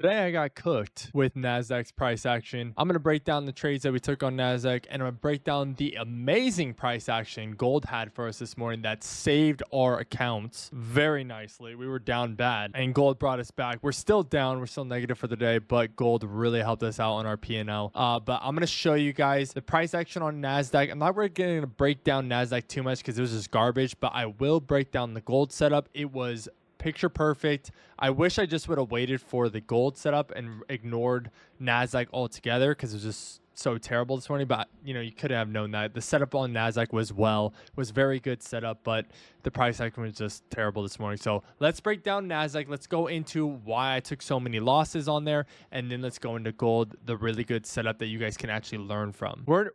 Today I got cooked with Nasdaq's price action. I'm going to break down the trades that we took on Nasdaq, and I'm going to break down the amazing price action gold had for us this morning that saved our accounts very nicely. We were down bad and gold brought us back. We're still down. We're still negative for the day, but gold really helped us out on our P&L. But I'm going to show you guys the price action on Nasdaq. I'm not really going to break down Nasdaq too much because it was just garbage, but I will break down the gold setup. It was picture perfect. I wish I just would have waited for the gold setup and ignored Nasdaq altogether because it was just so terrible this morning. But you know, you couldn't have known that. The setup on Nasdaq was very good setup, but the price action was just terrible this morning. So let's break down Nasdaq. Let's go into why I took so many losses on there, and then let's go into gold, the really good setup that you guys can actually learn from. We're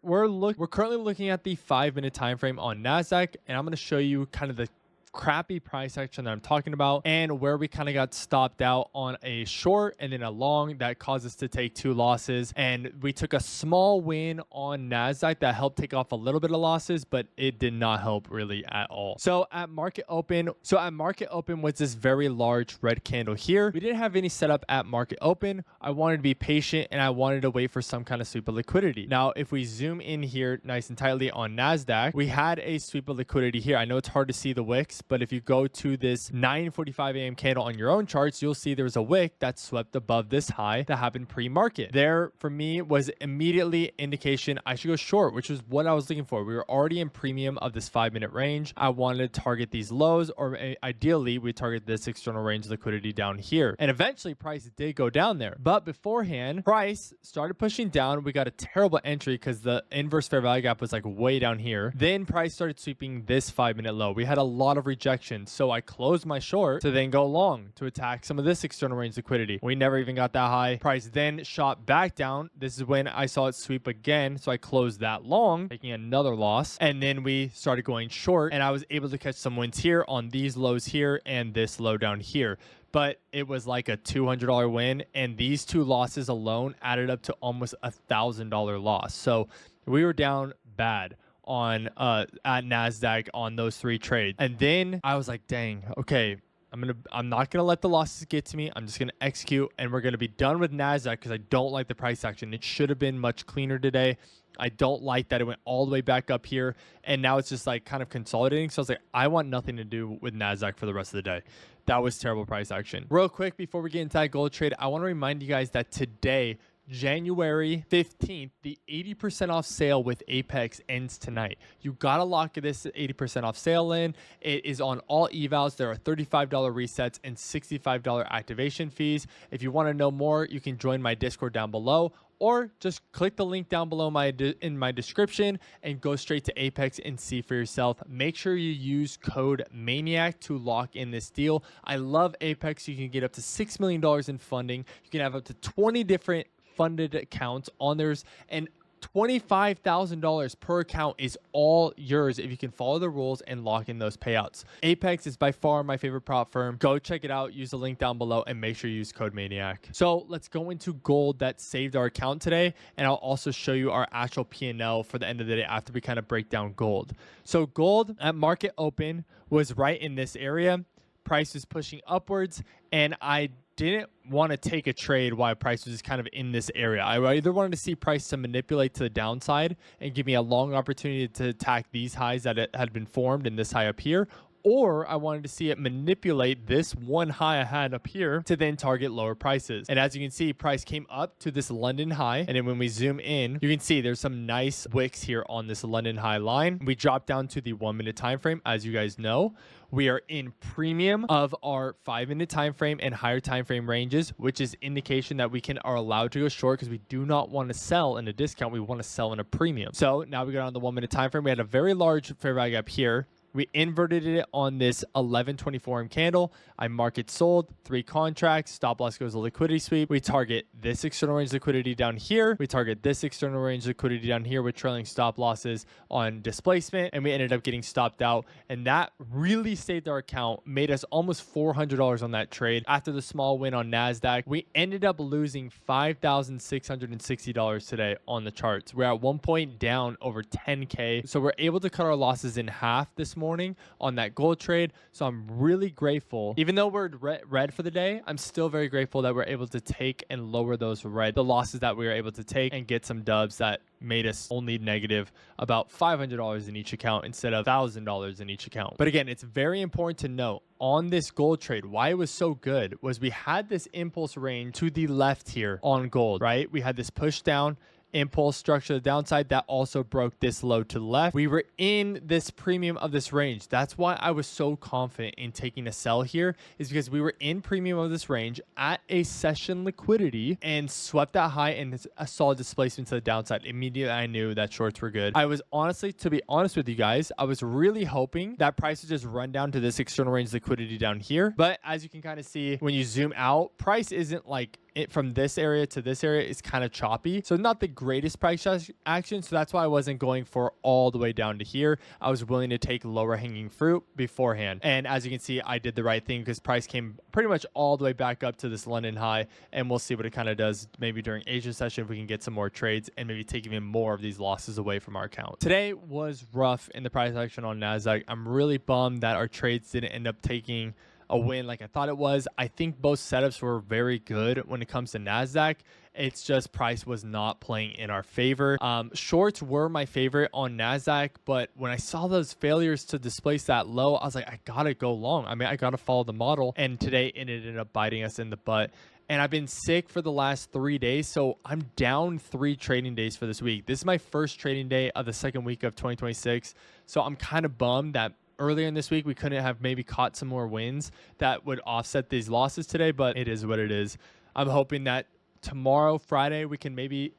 currently looking at the 5-minute time frame on Nasdaq, and I'm going to show you kind of the crappy price action that I'm talking about and where we kind of got stopped out on a short and then a long that caused us to take 2 losses. And we took a small win on Nasdaq that helped take off a little bit of losses, but it did not help really at all. So at market open was this very large red candle here. We didn't have any setup at market open. I wanted to be patient and I wanted to wait for some kind of sweep of liquidity. Now, if we zoom in here nice and tightly on Nasdaq, we had a sweep of liquidity here. I know it's hard to see the wicks, but if you go to this 9:45 a.m. candle on your own charts, you'll see there was a wick that swept above this high that happened pre-market. There, for me, was immediately indication I should go short, which was what I was looking for. We were already in premium of this 5-minute range. I wanted to target these lows, or ideally, we target this external range liquidity down here. And eventually, price did go down there. But beforehand, price started pushing down. We got a terrible entry because the inverse fair value gap was like way down here. Then price started sweeping this 5-minute low. We had a lot of rejection. So I closed my short to then go long to attack some of this external range liquidity. We never even got that high. Price then shot back down. This is when I saw it sweep again. So I closed that long, taking another loss. And then we started going short and I was able to catch some wins here on these lows here and this low down here. But it was like a $200 win. And these 2 losses alone added up to almost $1,000 loss. So we were down bad on at Nasdaq on those 3 trades. And then I was like, dang, okay, I'm not gonna let the losses get to me. I'm just gonna execute and we're gonna be done with Nasdaq because I don't like the price action. It should have been much cleaner today. I don't like that it went all the way back up here and now it's just like kind of consolidating. So I was like, I want nothing to do with Nasdaq for the rest of the day. That was terrible price action. Real quick, before we get into that gold trade, I want to remind you guys that today, January 15th, the 80% off sale with Apex ends tonight. You got to lock this 80% off sale in. It is on all evals. There are $35 resets and $65 activation fees. If you want to know more, you can join my Discord down below, or just click the link down below in my description and go straight to Apex and see for yourself. Make sure you use code Maniac to lock in this deal. I love Apex. You can get up to $6 million in funding. You can have up to 20 different funded accounts on theirs, and $25,000 per account is all yours if you can follow the rules and lock in those payouts. Apex is by far my favorite prop firm. Go check it out. Use the link down below and make sure you use code Maniac. So let's go into gold that saved our account today, and I'll also show you our actual P&L for the end of the day after we kind of break down gold. So gold at market open was right in this area. Price was pushing upwards, and I didn't want to take a trade while price was just kind of in this area. I either wanted to see price to manipulate to the downside and give me a long opportunity to attack these highs that it had been formed and this high up here, or I wanted to see it manipulate this one high I had up here to then target lower prices. And as you can see, price came up to this London high. And then when we zoom in, you can see there's some nice wicks here on this London high line. We dropped down to the 1-minute time frame. As you guys know, we are in premium of our 5-minute time frame and higher time frame ranges, which is indication that we are allowed to go short because we do not want to sell in a discount. We want to sell in a premium. So now we got on the 1-minute time frame. We had a very large fair value gap here. We inverted it on this 11:24 AM candle. I market sold 3 contracts. Stop loss goes to liquidity sweep. We target this external range liquidity down here. We target this external range liquidity down here with trailing stop losses on displacement. And we ended up getting stopped out. And that really saved our account, made us almost $400 on that trade. After the small win on Nasdaq, we ended up losing $5,660 today on the charts. We're at one point down over 10K. So we're able to cut our losses in half this morning. morning on that gold trade. So I'm really grateful. Even though we're red for the day, I'm still very grateful that we're able to take and lower the losses that we were able to take and get some dubs that made us only negative about $500 in each account instead of $1,000 in each account. But again, it's very important to note on this gold trade, why it was so good was we had this impulse range to the left here on gold, right? We had this push down impulse structure to the downside that also broke this low to the left. We were in this premium of this range. That's why I was so confident in taking a sell here, is because we were in premium of this range at a session liquidity and swept that high and a solid displacement to the downside. Immediately I knew that shorts were good. I was honestly, to be honest with you guys, I was really hoping that price would just run down to this external range liquidity down here. But as you can kind of see when you zoom out, price isn't like it from this area to this area is kind of choppy. So not the greatest price action. So that's why I wasn't going for all the way down to here. I was willing to take lower hanging fruit beforehand. And as you can see, I did the right thing because price came pretty much all the way back up to this London high. And we'll see what it kind of does maybe during Asia session if we can get some more trades and maybe take even more of these losses away from our account. Today was rough in the price action on Nasdaq. I'm really bummed that our trades didn't end up taking a win like I thought it was. I think both setups were very good when it comes to Nasdaq. It's just price was not playing in our favor. Shorts were my favorite on Nasdaq, but when I saw those failures to displace that low, I was like, I gotta go long. I mean, I gotta follow the model. And today it ended up biting us in the butt. And I've been sick for the last 3 days, so I'm down 3 trading days for this week. This is my first trading day of the second week of 2026. So I'm kind of bummed that earlier in this week we couldn't have maybe caught some more wins that would offset these losses today, but it is what it is. I'm hoping that tomorrow, Friday, we can maybe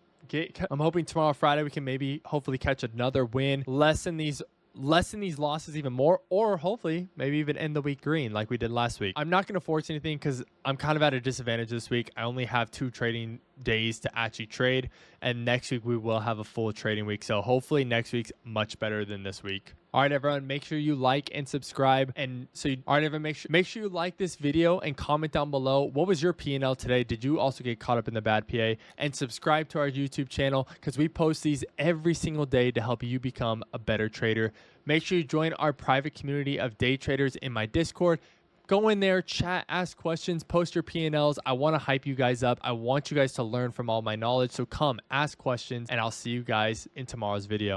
hopefully catch another win, lessen these losses even more, or hopefully maybe even end the week green like we did last week. I'm not going to force anything because I'm kind of at a disadvantage this week. I only have 2 trading days to actually trade, and next week we will have a full trading week. So hopefully next week's much better than this week. All right, everyone, make sure you like and subscribe. And so, all right, everyone, make sure you like this video and comment down below. What was your P&L today? Did you also get caught up in the bad PA? And subscribe to our YouTube channel because we post these every single day to help you become a better trader. Make sure you join our private community of day traders in my Discord. Go in there, chat, ask questions, post your P&Ls. I want to hype you guys up. I want you guys to learn from all my knowledge. So come ask questions, and I'll see you guys in tomorrow's video.